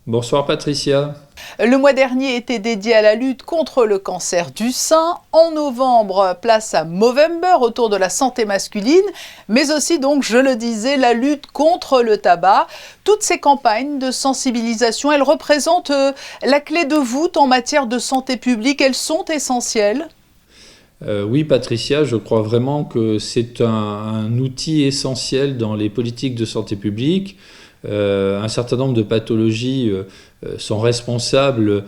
Bonsoir Patricia. Le mois dernier était dédié à la lutte contre le cancer du sein. En novembre, place à Movember autour de la santé masculine, mais aussi donc, je le disais, la lutte contre le tabac. Toutes ces campagnes de sensibilisation, elles représentent la clé de voûte en matière de santé publique. Elles sont essentielles. Oui Patricia, je crois vraiment que c'est un outil essentiel dans les politiques de santé publique. Un certain nombre de pathologies sont responsables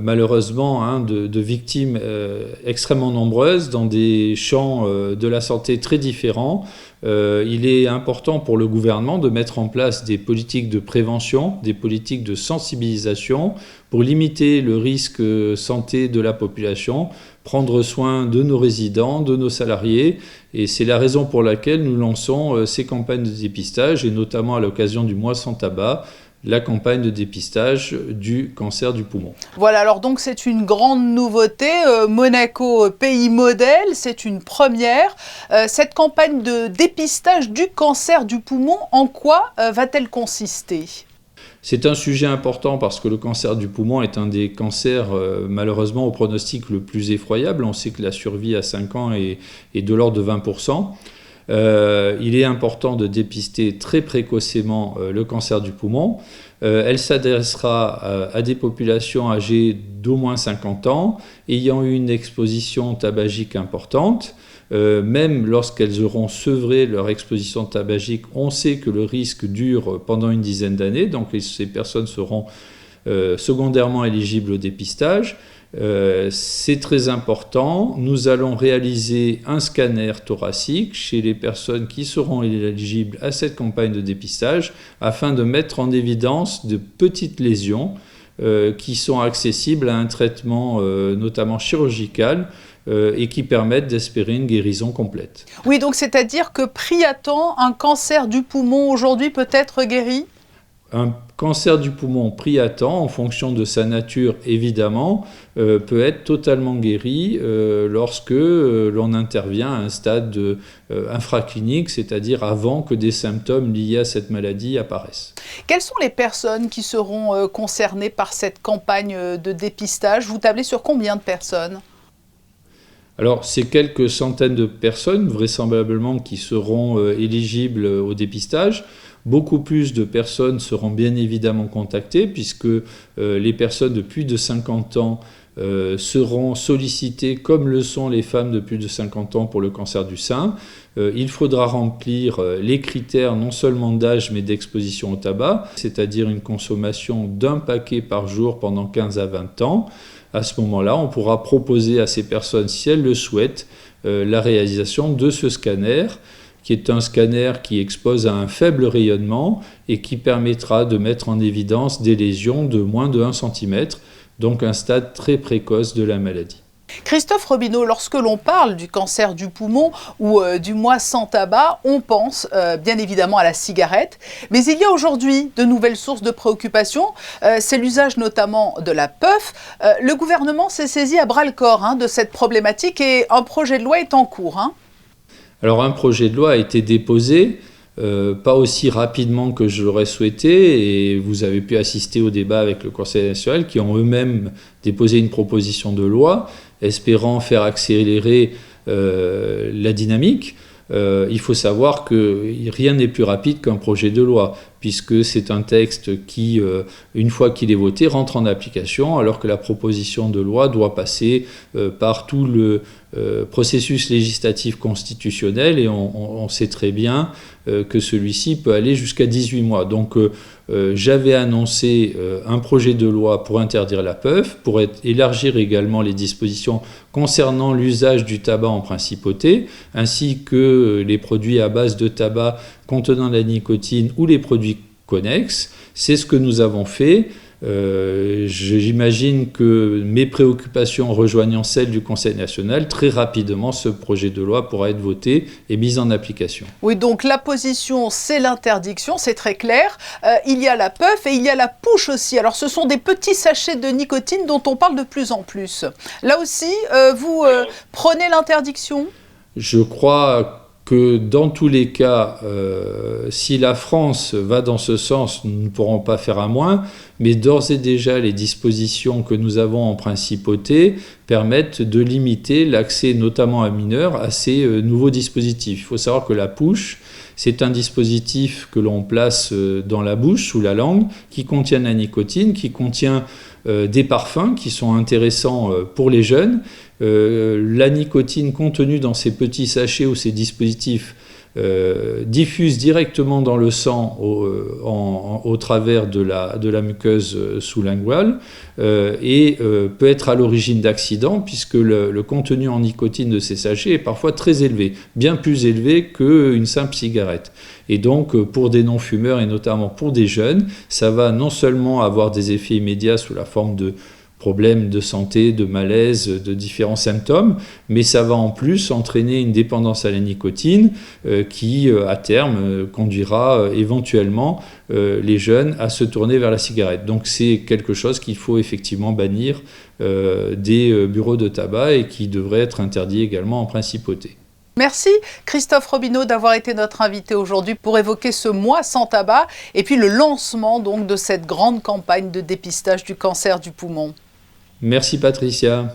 malheureusement de victimes extrêmement nombreuses dans des champs de la santé très différents. Il est important pour le gouvernement de mettre en place des politiques de prévention, des politiques de sensibilisation pour limiter le risque santé de la population, prendre soin de nos résidents, de nos salariés, et c'est la raison pour laquelle nous lançons ces campagnes de dépistage, et notamment à l'occasion du mois sans tabac, la campagne de dépistage du cancer du poumon. Voilà, alors donc c'est une grande nouveauté. Monaco, pays modèle, c'est une première. Cette campagne de dépistage du cancer du poumon, en quoi va-t-elle consister ? C'est un sujet important parce que le cancer du poumon est un des cancers malheureusement au pronostic le plus effroyable. On sait que la survie à 5 ans est de l'ordre de 20%. Il est important de dépister très précocement le cancer du poumon. Elle s'adressera à des populations âgées d'au moins 50 ans, ayant eu une exposition tabagique importante. Même lorsqu'elles auront sevré leur exposition tabagique, on sait que le risque dure pendant une dizaine d'années, donc ces personnes seront secondairement éligibles au dépistage. C'est très important. Nous allons réaliser un scanner thoracique chez les personnes qui seront éligibles à cette campagne de dépistage afin de mettre en évidence de petites lésions qui sont accessibles à un traitement notamment chirurgical et qui permettent d'espérer une guérison complète. Oui, donc c'est-à-dire que pris à temps, un cancer du poumon aujourd'hui peut être guéri ? Un cancer du poumon pris à temps, en fonction de sa nature évidemment, peut être totalement guéri lorsque l'on intervient à un stade infraclinique, c'est-à-dire avant que des symptômes liés à cette maladie apparaissent. Quelles sont les personnes qui seront concernées par cette campagne de dépistage ? Vous tablez sur combien de personnes ? Alors, c'est quelques centaines de personnes, vraisemblablement, qui seront éligibles au dépistage. Beaucoup plus de personnes seront bien évidemment contactées, puisque les personnes de plus de 50 ans seront sollicitées, comme le sont les femmes de plus de 50 ans pour le cancer du sein. Il faudra remplir les critères non seulement d'âge, mais d'exposition au tabac, c'est-à-dire une consommation d'un paquet par jour pendant 15 à 20 ans. À ce moment-là, on pourra proposer à ces personnes, si elles le souhaitent, la réalisation de ce scanner, qui est un scanner qui expose à un faible rayonnement et qui permettra de mettre en évidence des lésions de moins de 1 cm, donc un stade très précoce de la maladie. Christophe Robineau, lorsque l'on parle du cancer du poumon ou du mois sans tabac, on pense bien évidemment à la cigarette. Mais il y a aujourd'hui de nouvelles sources de préoccupation. C'est l'usage notamment de la puff. Le gouvernement s'est saisi à bras-le-corps de cette problématique et un projet de loi est en cours. Alors un projet de loi a été déposé, pas aussi rapidement que je l'aurais souhaité, et vous avez pu assister au débat avec le Conseil national qui ont eux-mêmes déposé une proposition de loi espérant faire accélérer la dynamique. Il faut savoir que rien n'est plus rapide qu'un projet de loi, puisque c'est un texte qui, une fois qu'il est voté, rentre en application, alors que la proposition de loi doit passer par tout le processus législatif constitutionnel, et on sait très bien que celui-ci peut aller jusqu'à 18 mois. Donc j'avais annoncé un projet de loi pour interdire la puff, pour élargir également les dispositions concernant l'usage du tabac en principauté, ainsi que les produits à base de tabac contenant de la nicotine ou les produits connexes. C'est ce que nous avons fait. J'imagine que mes préoccupations rejoignant celles du Conseil national, très rapidement, ce projet de loi pourra être voté et mis en application. Oui, donc la position, c'est l'interdiction, c'est très clair. Il y a la puff et il y a la push aussi. Alors, ce sont des petits sachets de nicotine dont on parle de plus en plus. Là aussi, vous prenez l'interdiction ? Je crois que dans tous les cas, si la France va dans ce sens, nous ne pourrons pas faire à moins, mais d'ores et déjà, les dispositions que nous avons en principauté permettent de limiter l'accès, notamment à mineurs, à ces nouveaux dispositifs. Il faut savoir que la push, c'est un dispositif que l'on place dans la bouche, sous la langue, qui contient de la nicotine, qui contient des parfums qui sont intéressants pour les jeunes. La nicotine contenue dans ces petits sachets ou ces dispositifs diffuse directement dans le sang au travers de la muqueuse sous-linguale et peut être à l'origine d'accidents puisque le contenu en nicotine de ces sachets est parfois très élevé, bien plus élevé qu'une simple cigarette. Et donc pour des non-fumeurs et notamment pour des jeunes, ça va non seulement avoir des effets immédiats sous la forme de problèmes de santé, de malaise, de différents symptômes, mais ça va en plus entraîner une dépendance à la nicotine qui, à terme, conduira éventuellement les jeunes à se tourner vers la cigarette. Donc c'est quelque chose qu'il faut effectivement bannir des bureaux de tabac et qui devrait être interdit également en principauté. Merci Christophe Robineau d'avoir été notre invité aujourd'hui pour évoquer ce mois sans tabac et puis le lancement donc de cette grande campagne de dépistage du cancer du poumon. Merci Patricia.